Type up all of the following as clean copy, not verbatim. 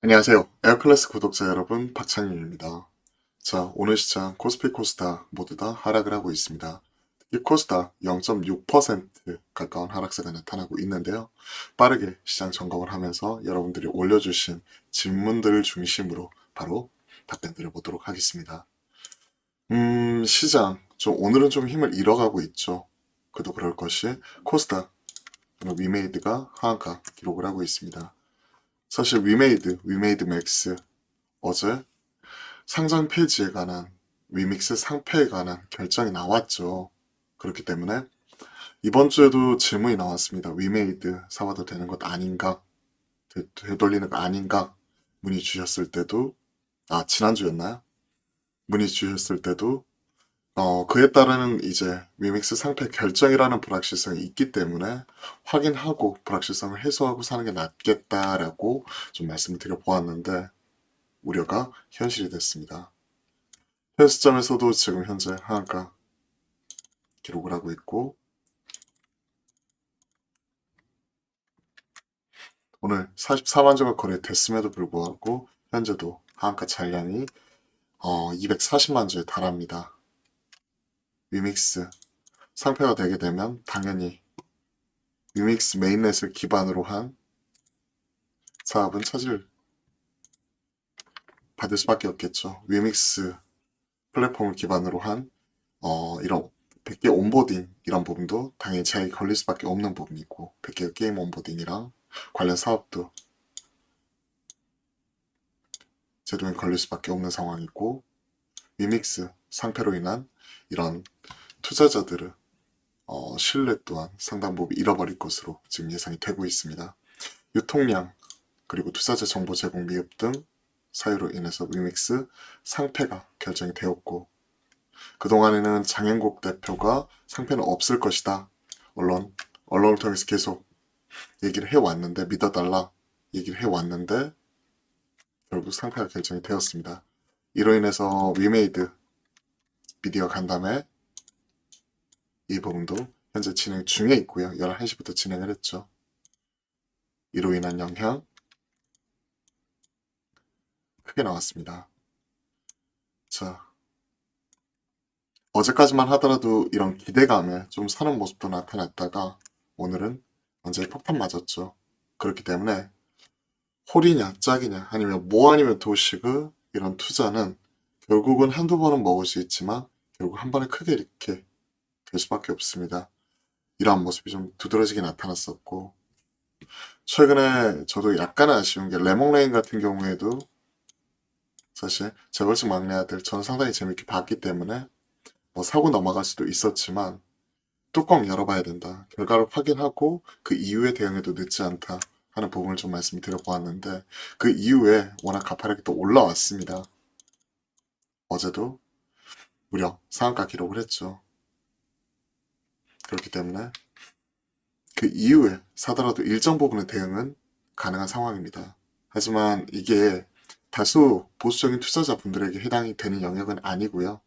안녕하세요. 에어클래스 구독자 여러분, 박창윤입니다. 자, 오늘 시장 코스피 코스닥 모두 다 하락을 하고 있습니다. 특히 코스닥 0.6% 가까운 하락세가 나타나고 있는데요. 빠르게 시장 점검을 하면서 여러분들이 올려주신 질문들을 중심으로 바로 답변 드려보도록 하겠습니다. 시장 오늘은 좀 힘을 잃어가고 있죠. 그도 그럴 것이 코스닥 위메이드가 하한가 기록을 하고 있습니다. 사실 위메이드 맥스 어제 상장 폐지에 관한 위믹스 상패에 관한 결정이 나왔죠. 그렇기 때문에 이번 주에도 질문이 나왔습니다. 위메이드 사와도 되는 것 아닌가? 되돌리는 거 아닌가? 문의 주셨을 때도 지난주였나요? 문의 주셨을 때도 그에 따르는 이제 위믹스 상패 결정이라는 불확실성이 있기 때문에 확인하고 불확실성을 해소하고 사는 게 낫겠다라고 좀 말씀을 드려보았는데 우려가 현실이 됐습니다. 현 시점에서도 지금 현재 하한가 기록을 하고 있고 오늘 44만 주가 거래됐음에도 불구하고 현재도 하한가 잔량이 240만 주에 달합니다. 위믹스 상패가 되게 되면 당연히 위믹스 메인넷을 기반으로 한 사업은 차질 받을 수밖에 없겠죠. 위믹스 플랫폼을 기반으로 한 이런 100개 온보딩 이런 부분도 당연히 제약이 걸릴 수밖에 없는 부분이고 100개 게임 온보딩이랑 관련 사업도 제동에 걸릴 수밖에 없는 상황이고 위믹스 상패로 인한 이런 투자자들의 신뢰 또한 상당 부분 잃어버릴 것으로 지금 예상이 되고 있습니다. 유통량 그리고 투자자 정보 제공 미흡 등 사유로 인해서 위믹스 상패가 결정이 되었고 그동안에는 장영국 대표가 상패는 없을 것이다. 언론을 통해서 계속 얘기를 해왔는데 믿어달라 얘기를 해왔는데 결국 상패가 결정이 되었습니다. 이로 인해서 위메이드 미디어 간담회 이 부분도 현재 진행 중에 있고요. 11시부터 진행을 했죠. 이로 인한 영향 크게 나왔습니다. 자, 어제까지만 하더라도 이런 기대감에 좀 사는 모습도 나타났다가 오늘은 완전히 폭탄 맞았죠. 그렇기 때문에 홀이냐 짝이냐 아니면 뭐 아니면 도식의 이런 투자는 결국은 한두 번은 먹을 수 있지만 결국 한 번에 크게 이렇게 될 수밖에 없습니다. 이러한 모습이 좀 두드러지게 나타났었고 최근에 저도 약간 아쉬운 게 레몽레인 같은 경우에도 사실 재벌집 막내 아들 전 상당히 재밌게 봤기 때문에 뭐 사고 넘어갈 수도 있었지만 뚜껑 열어봐야 된다. 결과를 확인하고 그 이후에 대응해도 늦지 않다 하는 부분을 좀 말씀을 드려보았는데 그 이후에 워낙 가파르게 또 올라왔습니다. 어제도 무려 상한가 기록을 했죠. 그렇기 때문에 그 이후에 사더라도 일정 부분의 대응은 가능한 상황입니다. 하지만 이게 다수 보수적인 투자자분들에게 해당이 되는 영역은 아니고요.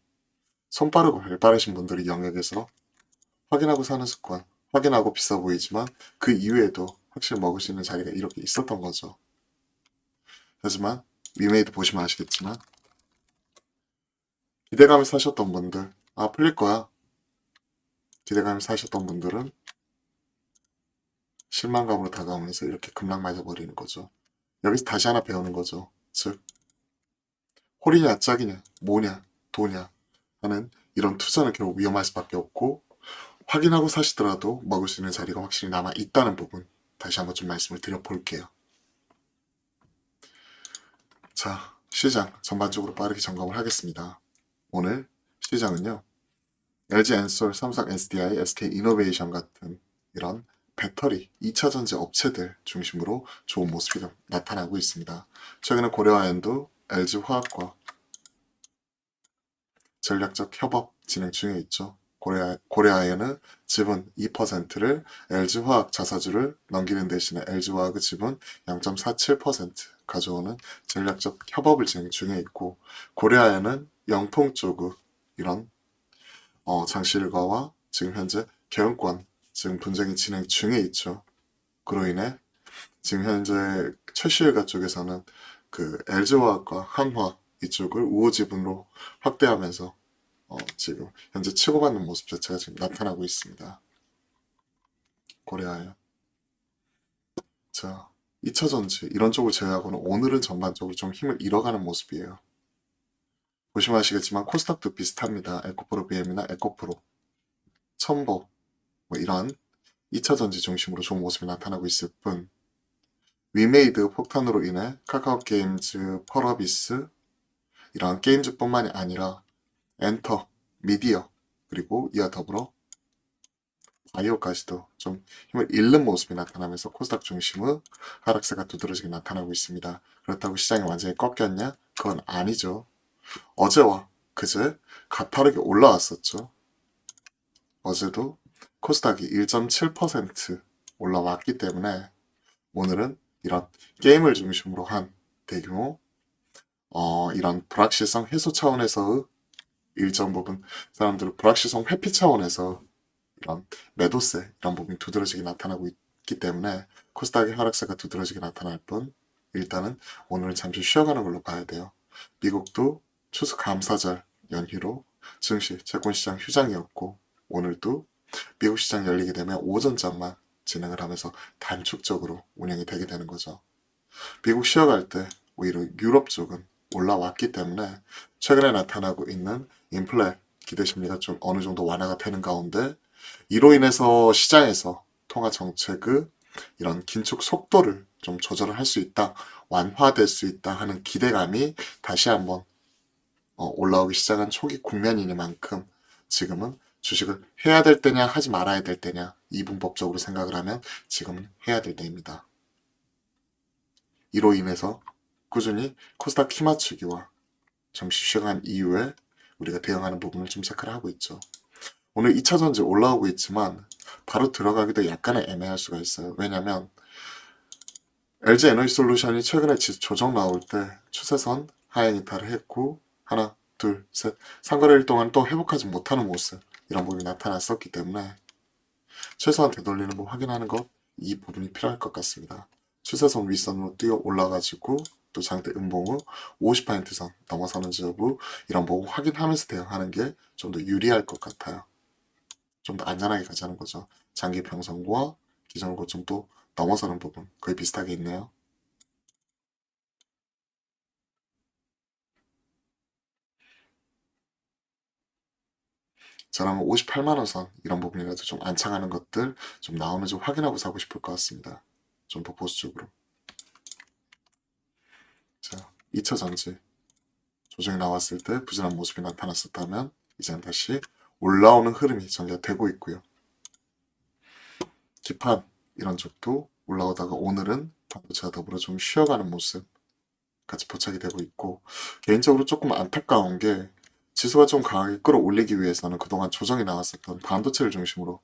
손 빠르고 발 빠르신 분들의 영역에서 확인하고 사는 습관, 확인하고 비싸 보이지만 그 이후에도 확실히 먹을 수 있는 자리가 이렇게 있었던 거죠. 하지만 위메이드 보시면 아시겠지만 기대감을 사셨던 분들, 풀릴 거야. 기대감을 사셨던 분들은 실망감으로 다가오면서 이렇게 급락 맞아버리는 거죠. 여기서 다시 하나 배우는 거죠. 즉 홀이냐 짝이냐 뭐냐 도냐 하는 이런 투자는 결국 위험할 수밖에 없고 확인하고 사시더라도 먹을 수 있는 자리가 확실히 남아 있다는 부분 다시 한번 좀 말씀을 드려볼게요. 자, 시장 전반적으로 빠르게 점검을 하겠습니다. 오늘 시장은요. LG엔솔, 삼성 SDI, SK이노베이션 같은 이런 배터리, 2차전지 업체들 중심으로 좋은 모습이 나타나고 있습니다. 최근에 고려아연도 LG화학과 전략적 협업 진행 중에 있죠. 고려아연은 지분 2%를 LG화학 자사주를 넘기는 대신에 LG화학의 지분 0.47% 가져오는 전략적 협업을 진행 중에 있고 고려아연은 영풍 조그 이런 장씨 일가와 지금 현재 개헌권 지금 분쟁이 진행 중에 있죠. 그로 인해 지금 현재 최씨 일가 쪽에서는 그 LG화학과 한화 이쪽을 우호 지분으로 확대하면서 지금 현재 치고받는 모습 자체가 지금 나타나고 있습니다. 고려하여. 자, 2차전지 이런 쪽을 제외하고는 오늘은 전반적으로 좀 힘을 잃어가는 모습이에요. 보시면 아시겠지만 코스닥도 비슷합니다. 에코프로 BM이나 에코프로, 첨보 뭐 이런 2차전지 중심으로 좋은 모습이 나타나고 있을 뿐 위메이드 폭탄으로 인해 카카오게임즈, 펄어비스 이러한 게임즈뿐만이 아니라 엔터, 미디어 그리고 이와 더불어 바이오까지도 좀 힘을 잃는 모습이 나타나면서 코스닥 중심의 하락세가 두드러지게 나타나고 있습니다. 그렇다고 시장이 완전히 꺾였냐? 그건 아니죠. 어제와 그제 가파르게 올라왔었죠. 어제도 코스닥이 1.7% 올라왔기 때문에 오늘은 이런 게임을 중심으로 한 대규모 이런 불확실성 해소 차원에서의 일정 부분 사람들은 불확실성 회피 차원에서 이런 매도세 이런 부분이 두드러지게 나타나고 있기 때문에 코스닥의 하락세가 두드러지게 나타날 뿐 일단은 오늘은 잠시 쉬어가는 걸로 봐야 돼요. 미국도 추수 감사절 연휴로 증시, 채권시장 휴장이었고 오늘도 미국 시장 열리게 되면 오전장만 진행을 하면서 단축적으로 운영이 되게 되는 거죠. 미국 쉬어갈 때 오히려 유럽 쪽은 올라왔기 때문에 최근에 나타나고 있는 인플레 기대 심리가 좀 어느 정도 완화가 되는 가운데 이로 인해서 시장에서 통화 정책의 이런 긴축 속도를 좀 조절을 할 수 있다, 완화될 수 있다 하는 기대감이 다시 한번 올라오기 시작한 초기 국면이니만큼 지금은 주식을 해야 될 때냐 하지 말아야 될 때냐 이분법적으로 생각을 하면 지금은 해야 될 때입니다. 이로 인해서 꾸준히 코스닥 키 맞추기와 잠시 쉬어간 이후에 우리가 대응하는 부분을 좀 체크를 하고 있죠. 오늘 2차전지 올라오고 있지만 바로 들어가기도 약간의 애매할 수가 있어요. 왜냐면 LG에너지솔루션이 최근에 조정 나올 때 추세선 하향 이탈을 했고 하나, 둘, 셋 3거래일 동안 또 회복하지 못하는 모습 이런 부분이 나타났었기 때문에 최소한 되돌리는 거 확인하는 것 이 부분이 필요할 것 같습니다. 추세선 윗선으로 뛰어 올라가지고 또 장대 음봉 후 50%선 넘어서는지 여부 이런 부분 확인하면서 대응하는 게 좀 더 유리할 것 같아요. 좀 더 안전하게 가자는 거죠. 장기 평선과 기존 고점도 넘어서는 부분 거의 비슷하게 있네요. 저라면 58만원 선 이런 부분이라도 좀 안착하는 것들 좀 나오면 좀 확인하고 사고 싶을 것 같습니다. 좀 더 보수적으로. 자, 2차 전지 조정이 나왔을 때 부진한 모습이 나타났었다면 이제는 다시 올라오는 흐름이 전개가 되고 있고요. 기판 이런 쪽도 올라오다가 오늘은 반도체와 더불어 좀 쉬어가는 모습 같이 포착이 되고 있고 개인적으로 조금 안타까운 게 지수가 좀 강하게 끌어올리기 위해서는 그동안 조정이 나왔었던 반도체를 중심으로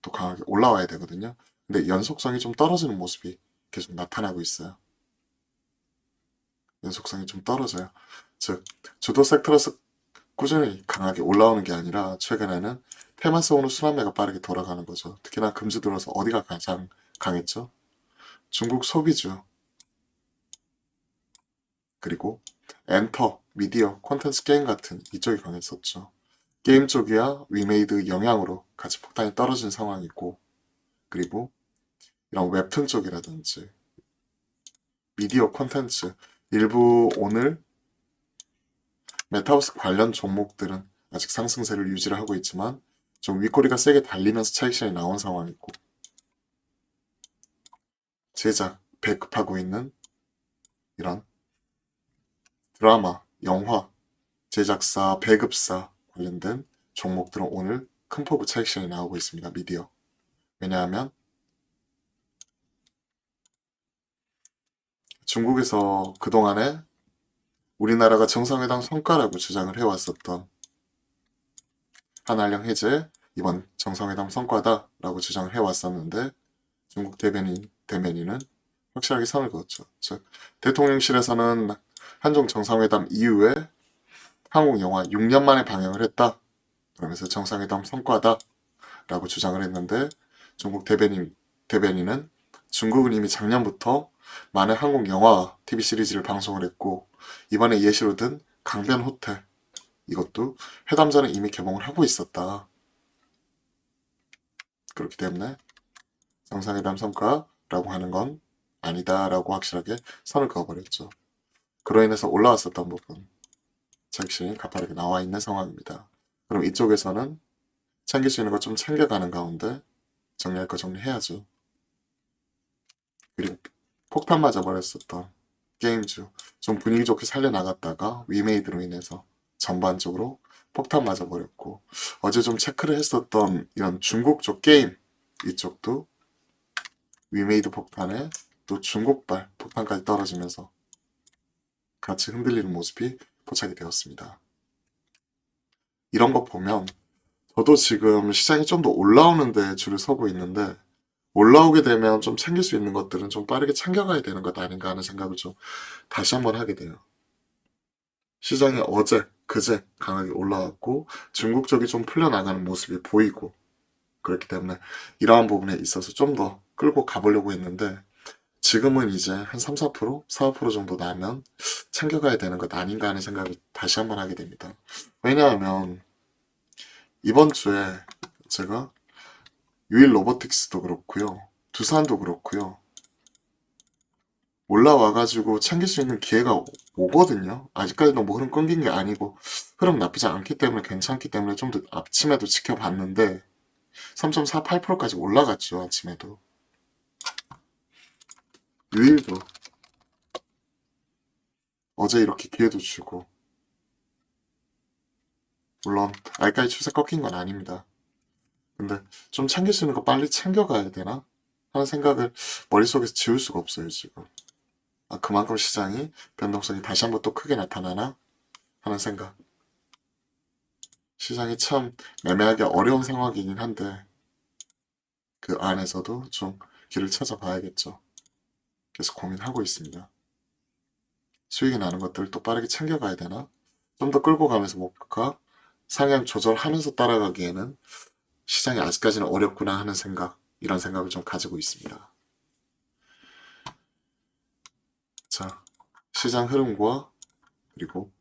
또 강하게 올라와야 되거든요. 근데 연속성이 좀 떨어지는 모습이 계속 나타나고 있어요. 연속성이 좀 떨어져요. 즉 주도 섹터에서 꾸준히 강하게 올라오는 게 아니라 최근에는 테마스 오는 순환매가 빠르게 돌아가는 거죠. 특히나 금주 들어서 어디가 가장 강했죠? 중국 소비주 그리고 엔터, 미디어, 콘텐츠 게임 같은 이쪽이 강했었죠. 게임 쪽이야 위메이드 영향으로 같이 폭탄이 떨어진 상황이고 그리고 이런 웹툰 쪽이라든지 미디어 콘텐츠 일부 오늘 메타버스 관련 종목들은 아직 상승세를 유지를 하고 있지만 좀 윗꼬리가 세게 달리면서 차익실이 나온 상황이고 제작, 배급하고 있는 이런 드라마, 영화, 제작사, 배급사 관련된 종목들은 오늘 큰 폭의 차익실이 나오고 있습니다. 미디어. 왜냐하면 중국에서 그동안에 우리나라가 정상회담 성과라고 주장을 해왔었던 한알령 해제 이번 정상회담 성과다라고 주장을 해왔었는데 중국 대변인은 확실하게 선을 그었죠. 즉 대통령실에서는 한중 정상회담 이후에 한국 영화 6년 만에 방영을 했다. 그러면서 정상회담 성과다. 라고 주장을 했는데 중국 대변인은 중국은 이미 작년부터 많은 한국 영화 TV 시리즈를 방송을 했고 이번에 예시로 든 강변 호텔 이것도 회담 전에 이미 개봉을 하고 있었다. 그렇기 때문에 정상회담 성과라고 하는 건 아니다라고 확실하게 선을 그어버렸죠. 그로 인해서 올라왔었던 부분 즉시 가파르게 나와 있는 상황입니다. 그럼 이쪽에서는 챙길 수 있는 거 좀 챙겨가는 가운데 정리할 거 정리해야죠. 그리고 폭탄 맞아버렸었던 게임주 좀 분위기 좋게 살려나갔다가 위메이드로 인해서 전반적으로 폭탄 맞아버렸고 어제 좀 체크를 했었던 이런 중국 쪽 게임 이쪽도 위메이드 폭탄에 또 중국발 폭탄까지 떨어지면서 같이 흔들리는 모습이 포착이 되었습니다. 이런 거 보면 저도 지금 시장이 좀 더 올라오는데 줄을 서고 있는데 올라오게 되면 좀 챙길 수 있는 것들은 좀 빠르게 챙겨가야 되는 것 아닌가 하는 생각을 좀 다시 한번 하게 돼요. 시장이 어제, 그제 강하게 올라왔고 중국 쪽이 좀 풀려나가는 모습이 보이고 그렇기 때문에 이러한 부분에 있어서 좀 더 끌고 가보려고 했는데 지금은 이제 한 3, 4%, 4, 5% 정도 나면 챙겨가야 되는 것 아닌가 하는 생각을 다시 한번 하게 됩니다. 왜냐하면 이번 주에 제가 유일 로보틱스도 그렇고요. 두산도 그렇고요. 올라와가지고 챙길 수 있는 기회가 오거든요. 아직까지도 뭐 흐름 끊긴 게 아니고 흐름 나쁘지 않기 때문에 괜찮기 때문에 좀 더 아침에도 지켜봤는데 3.48%까지 올라갔죠. 아침에도. 유일도 어제 이렇게 기회도 주고 물론 알까이 추세 꺾인 건 아닙니다. 근데 좀 챙길 수 있는 거 빨리 챙겨가야 되나? 하는 생각을 머릿속에서 지울 수가 없어요, 지금. 아, 그만큼 시장이 변동성이 다시 한번 또 크게 나타나나? 하는 생각. 시장이 참 매매하기 어려운 상황이긴 한데 그 안에서도 좀 길을 찾아봐야겠죠. 계속 고민하고 있습니다. 수익이 나는 것들 또 빠르게 챙겨가야 되나? 좀 더 끌고 가면서 목표가 상향 조절하면서 따라가기에는 시장이 아직까지는 어렵구나 하는 생각, 이런 생각을 좀 가지고 있습니다. 자, 시장 흐름과 그리고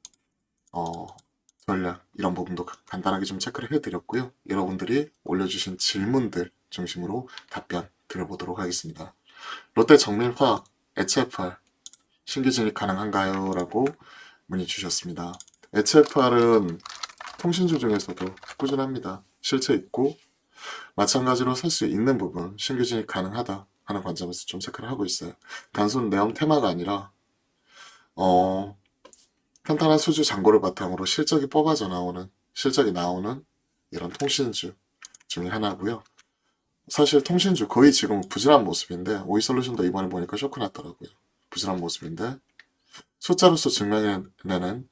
전략 이런 부분도 간단하게 좀 체크를 해드렸고요. 여러분들이 올려주신 질문들 중심으로 답변 드려보도록 하겠습니다. 롯데정밀화학 HFR 신규 진입 가능한가요? 라고 문의 주셨습니다. HFR은 통신주 중에서도 꾸준합니다. 실체 있고 마찬가지로 살 수 있는 부분 신규 진입 가능하다 하는 관점에서 좀 체크를 하고 있어요. 단순 내용 테마가 아니라 탄탄한 수주 잔고를 바탕으로 실적이 나오는 이런 통신주 중에 하나고요. 사실 통신주 거의 지금 부진한 모습인데 오이솔루션도 이번에 보니까 쇼크 났더라고요. 부진한 모습인데 숫자로서 증명해내는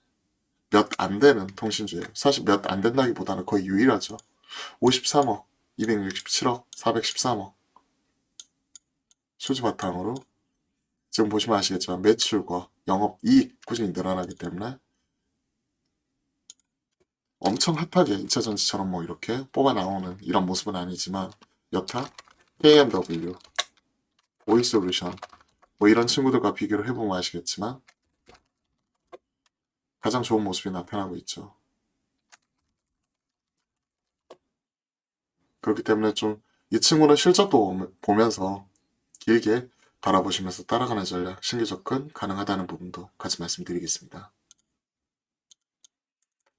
몇 안 되는 통신주예요. 사실 몇 안 된다기보다는 거의 유일하죠. 53억, 267억, 413억 수주 바탕으로 지금 보시면 아시겠지만 매출과 영업이익 꾸준히 늘어나기 때문에 엄청 핫하게 2차전지처럼 뭐 이렇게 뽑아 나오는 이런 모습은 아니지만 여타 KMW, 오이솔루션 뭐 이런 친구들과 비교를 해보면 아시겠지만 가장 좋은 모습이 나타나고 있죠. 그렇기 때문에 좀 이 친구는 실적도 보면서 길게 바라보시면서 따라가는 전략, 신규 접근 가능하다는 부분도 같이 말씀드리겠습니다.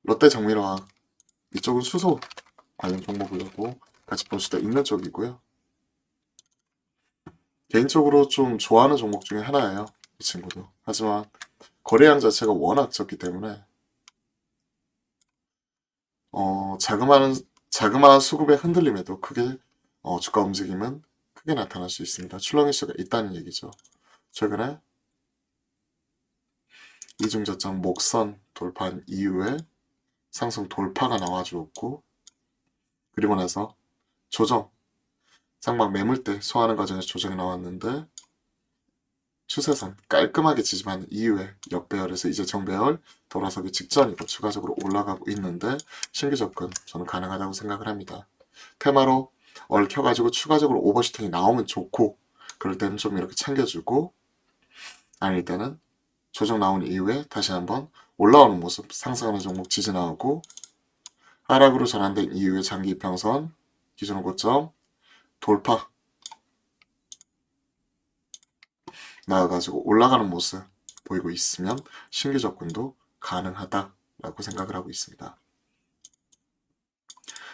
롯데정밀화학 이쪽은 수소 관련 종목이고 같이 볼 수도 있는 쪽이고요. 개인적으로 좀 좋아하는 종목 중에 하나예요. 이 친구도. 하지만 거래량 자체가 워낙 적기 때문에 자그마한 수급의 흔들림에도 크게 주가 움직임은 크게 나타날 수 있습니다. 출렁일 수가 있다는 얘기죠. 최근에 이중저점 목선 돌파한 이후에 상승 돌파가 나와주었고 그리고 나서 조정 상방 매물대 소화하는 과정에서 조정이 나왔는데 추세선 깔끔하게 지지만 이후에 역배열에서 이제 정배열 돌아서기 직전이고 추가적으로 올라가고 있는데 신규 접근 저는 가능하다고 생각을 합니다. 테마로 얽혀가지고 추가적으로 오버슈팅이 나오면 좋고 그럴 때는 좀 이렇게 챙겨주고 아닐 때는 조정 나온 이후에 다시 한번 올라오는 모습 상승하는 종목 지지 나오고 하락으로 전환된 이후에 장기 이평선 기준 고점 돌파 나와가지고 올라가는 모습 보이고 있으면 신규 접근도 가능하다라고 생각을 하고 있습니다.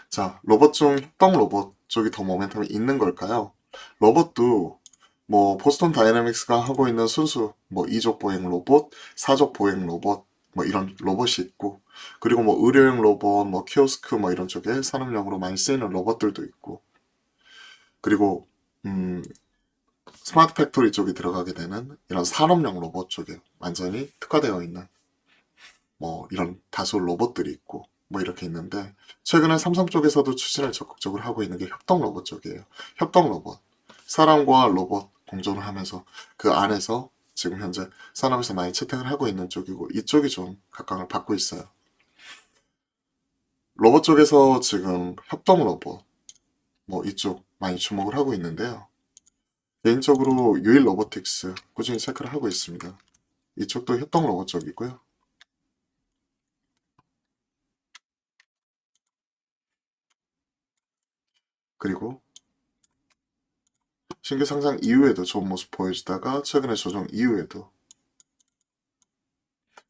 자, 로봇 중 협동 로봇 쪽이 더 모멘텀이 있는 걸까요? 로봇도 뭐 보스턴 다이내믹스가 하고 있는 순수 뭐 2족 보행 로봇, 4족 보행 로봇 뭐 이런 로봇이 있고 그리고 뭐 의료용 로봇, 뭐 키오스크 뭐 이런 쪽에 산업용으로 많이 쓰이는 로봇들도 있고 그리고 스마트 팩토리 쪽이 들어가게 되는 이런 산업용 로봇 쪽에 완전히 특화되어 있는 뭐 이런 다수 로봇들이 있고 뭐 이렇게 있는데 최근에 삼성 쪽에서도 추진을 적극적으로 하고 있는 게 협동 로봇 쪽이에요. 협동 로봇. 사람과 로봇 공존을 하면서 그 안에서 지금 현재 산업에서 많이 채택을 하고 있는 쪽이고 이쪽이 좀 각광을 받고 있어요. 로봇 쪽에서 지금 협동 로봇 뭐 이쪽 많이 주목을 하고 있는데요. 개인적으로 유일 로보틱스 꾸준히 체크를 하고 있습니다. 이쪽도 협동 로봇 쪽이고요. 그리고 신규 상장 이후에도 좋은 모습 보여주다가 최근에 조정 이후에도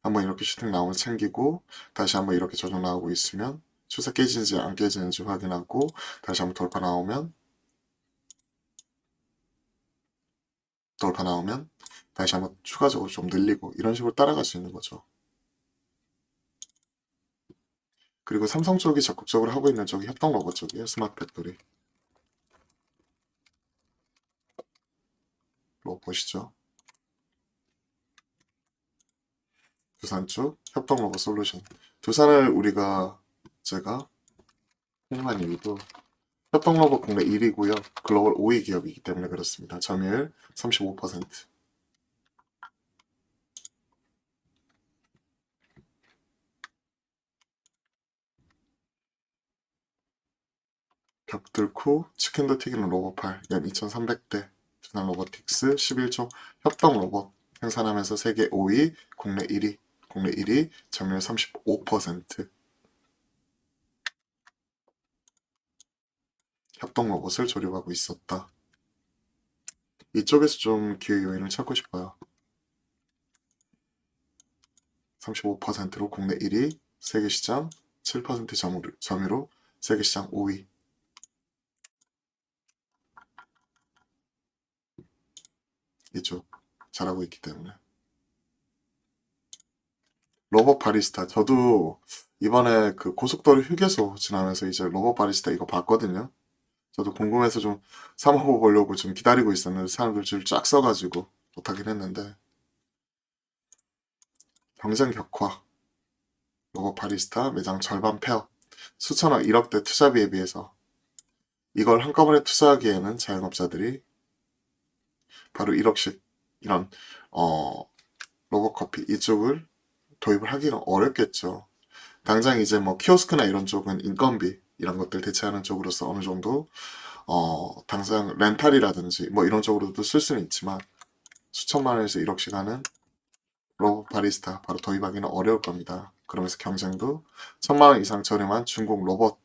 한번 이렇게 슈팅 나오면 챙기고 다시 한번 이렇게 조정 나오고 있으면 추세 깨지는지 안 깨지는지 확인하고 다시 한번 돌파 나오면 다시 한번 추가적으로 좀 늘리고 이런 식으로 따라갈 수 있는 거죠. 그리고 삼성 쪽이 적극적으로 하고 있는 쪽이 협동 로봇 쪽이에요. 스마트 팩토리. 보시죠. 두산 쪽 협동 로봇 솔루션. 두산을 제가 홍한 이유도 협동 로봇 국내 1위고요. 글로벌 5위 기업이기 때문에 그렇습니다. 점유율 35%. 벽뚫고 치킨도 튀기는 로봇팔 연 2300대 두산 로보틱스 11조 협동 로봇 생산하면서 세계 5위 국내 1위 국내 1위 점유율 35% 협동 로봇을 조립하고 있었다. 이쪽에서 좀 기회 요인을 찾고 싶어요. 35%로 국내 1위 세계시장 7% 점유로 세계시장 5위 이쪽 잘하고 있기 때문에 로봇 바리스타 저도 이번에 그 고속도로 휴게소 지나면서 이제 로봇 바리스타 이거 봤거든요. 저도 궁금해서 좀 사먹어 보려고 좀 기다리고 있었는데 사람들 줄 쫙 써가지고 못하긴 했는데 경쟁 격화 로봇 바리스타 매장 절반 폐업 수천억 1억대 투자비에 비해서 이걸 한꺼번에 투자하기에는 자영업자들이 바로 1억씩 이런 로봇 커피 이쪽을 도입을 하기가 어렵겠죠. 당장 이제 뭐 키오스크나 이런 쪽은 인건비 이런 것들 대체하는 쪽으로서 어느 정도 당장 렌탈이라든지 뭐 이런 쪽으로도 쓸 수는 있지만 수천만 원에서 1억씩 하는 로봇 바리스타 바로 도입하기는 어려울 겁니다. 그러면서 경쟁도 1000만 원 이상 저렴한 중국 로봇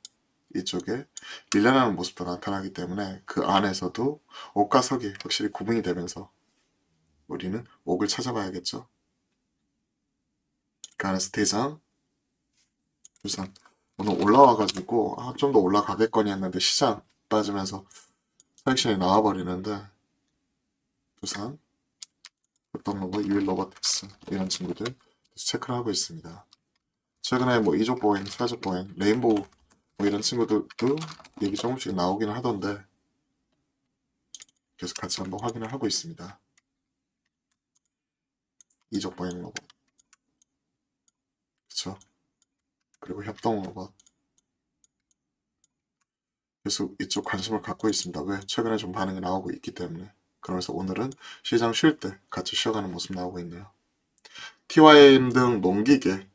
이쪽에 밀려나는 모습도 나타나기 때문에 그 안에서도 옥과 석이 확실히 구분이 되면서 우리는 옥을 찾아봐야겠죠. 그 안에서 대장 두산 오늘 올라와가지고 좀 더 올라가겠거니 했는데 시장 빠지면서 사익실이 나와버리는데 두산 협동 로봇, 유일 로보틱스 이런 친구들 체크를 하고 있습니다. 최근에 뭐 이족 보행, 사족 보행, 레인보우 뭐 이런 친구들도 얘기 조금씩 나오긴 하던데 계속 같이 한번 확인을 하고 있습니다. 이족 보행 로봇 그쵸? 그리고 협동 로봇 계속 이쪽 관심을 갖고 있습니다. 왜? 최근에 좀 반응이 나오고 있기 때문에 그러면서 오늘은 시장 쉴 때 같이 쉬어가는 모습 나오고 있네요. TYM 등 농기계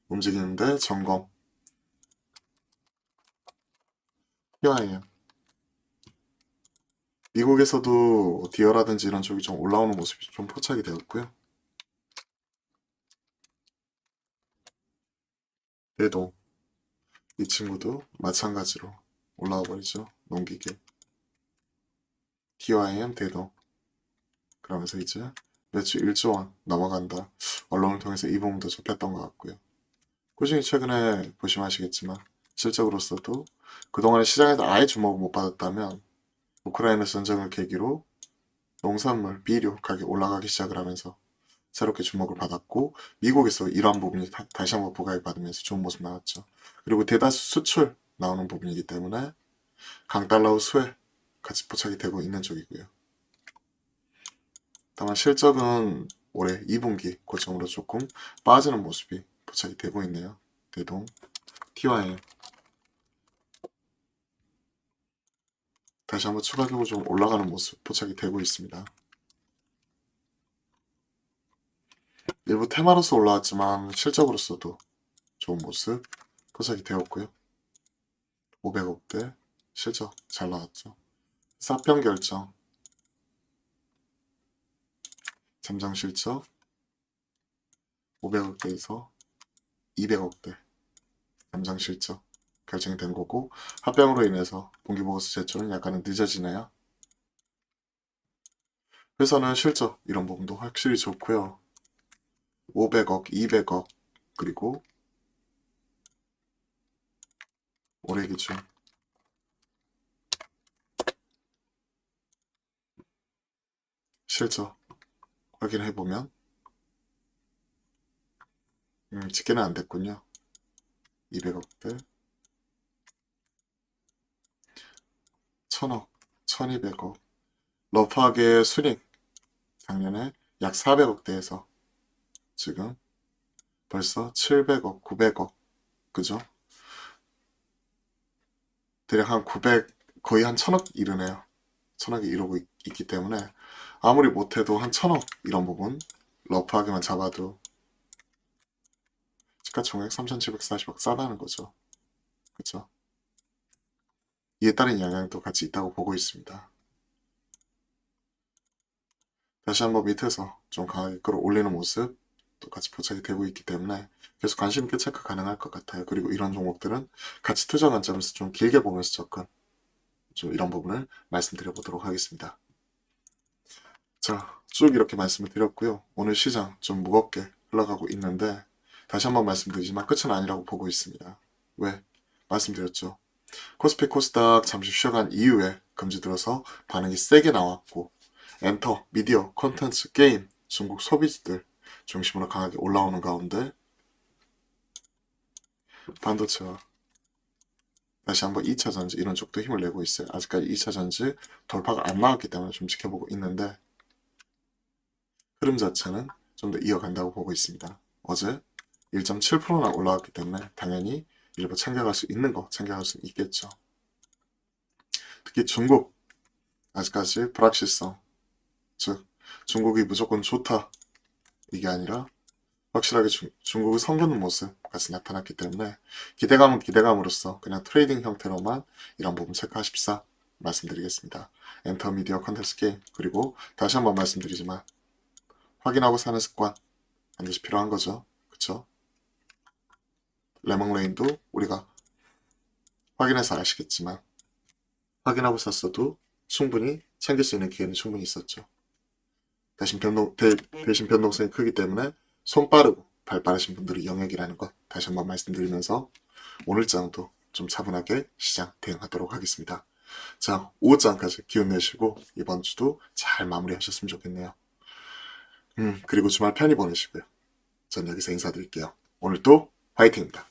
움직이는데 점검. TYM. 미국에서도 디어라든지 이런 쪽이 좀 올라오는 모습이 좀 포착이 되었고요. 대동. 이 친구도 마찬가지로 올라와 버리죠. 농기계. TYM 대동. 그러면서 이제 매출 1조 원 넘어간다. 언론을 통해서 이 부분도 접했던 것 같고요. 꾸준히 최근에 보시면 아시겠지만 실적으로서도 그동안에 시장에서 아예 주목을 못 받았다면 우크라이나 전쟁을 계기로 농산물, 비료 가격이 올라가기 시작을 하면서 새롭게 주목을 받았고 미국에서 이러한 부분이 다시 한번 부각을 받으면서 좋은 모습 나왔죠. 그리고 대다수 수출 나오는 부분이기 때문에 강달러 수혜 같이 포착이 되고 있는 쪽이고요. 다만 실적은 올해 2분기 고점으로 조금 빠지는 모습이 포착이 되고 있네요. 대동, TYM 다시 한번 추가적으로 좀 올라가는 모습 포착이 되고 있습니다. 일부 테마로서 올라왔지만 실적으로서도 좋은 모습 포착이 되었고요. 500억대 실적 잘 나왔죠. 사평 결정 잠정 실적 500억대에서 200억대 잠정 실적 결정이 된 거고 합병으로 인해서 분기보고서 제출은 약간은 늦어지네요. 회사는 실적 이런 부분도 확실히 좋고요. 500억, 200억 그리고 올해 기준 실적 확인해보면 집계는 안 됐군요. 200억대 1000억, 1200억 러프하게 순익 작년에 약 400억대에서 지금 벌써 700억, 900억 그죠? 대략 한 900, 거의 한 1000억 이르네요. 1000억이 이루고 있기 때문에 아무리 못해도 한 1000억 이런 부분 러프하게만 잡아도 시가총액 3740억 싸다는 거죠. 그쵸? 이에 따른 영향도 같이 있다고 보고 있습니다. 다시 한번 밑에서 좀 강하게 끌어올리는 모습 또 같이 포착이 되고 있기 때문에 계속 관심 있게 체크 가능할 것 같아요. 그리고 이런 종목들은 같이 투자 관점에서 좀 길게 보면서 접근 좀 이런 부분을 말씀드려 보도록 하겠습니다. 자, 쭉 이렇게 말씀을 드렸고요. 오늘 시장 좀 무겁게 흘러가고 있는데 다시 한번 말씀드리지만 끝은 아니라고 보고 있습니다. 왜? 말씀드렸죠. 코스피 코스닥 잠시 쉬어간 이후에 금지 들어서 반응이 세게 나왔고 엔터, 미디어, 콘텐츠, 게임, 중국 소비주들 중심으로 강하게 올라오는 가운데 반도체와 다시 한번 2차 전지 이런 쪽도 힘을 내고 있어요. 아직까지 2차 전지 돌파가 안 나왔기 때문에 좀 지켜보고 있는데 흐름 자체는 좀 더 이어간다고 보고 있습니다. 어제 1.7%나 올라왔기 때문에 당연히 일부 챙겨갈 수 있는 거 챙겨갈 수 있겠죠. 특히 중국 아직까지 불확실성 즉 중국이 무조건 좋다 이게 아니라 확실하게 중국을 섬기는 모습 같이 나타났기 때문에 기대감은 기대감으로서 그냥 트레이딩 형태로만 이런 부분 체크하십사 말씀드리겠습니다. 엔터 미디어 컨텐츠 게임 그리고 다시 한번 말씀드리지만 확인하고 사는 습관 반드시 필요한 거죠. 그쵸? 레몬레인도 우리가 확인해서 아시겠지만 확인하고 샀어도 충분히 챙길 수 있는 기회는 충분히 있었죠. 대신 변동성이 크기 때문에 손 빠르고 발 빠르신 분들의 영역이라는 것 다시 한번 말씀드리면서 오늘 장도 좀 차분하게 시장 대응하도록 하겠습니다. 자, 5장까지 기운 내시고 이번 주도 잘 마무리하셨으면 좋겠네요. 그리고 주말 편히 보내시고요. 전 여기서 인사드릴게요. 오늘도 화이팅입니다.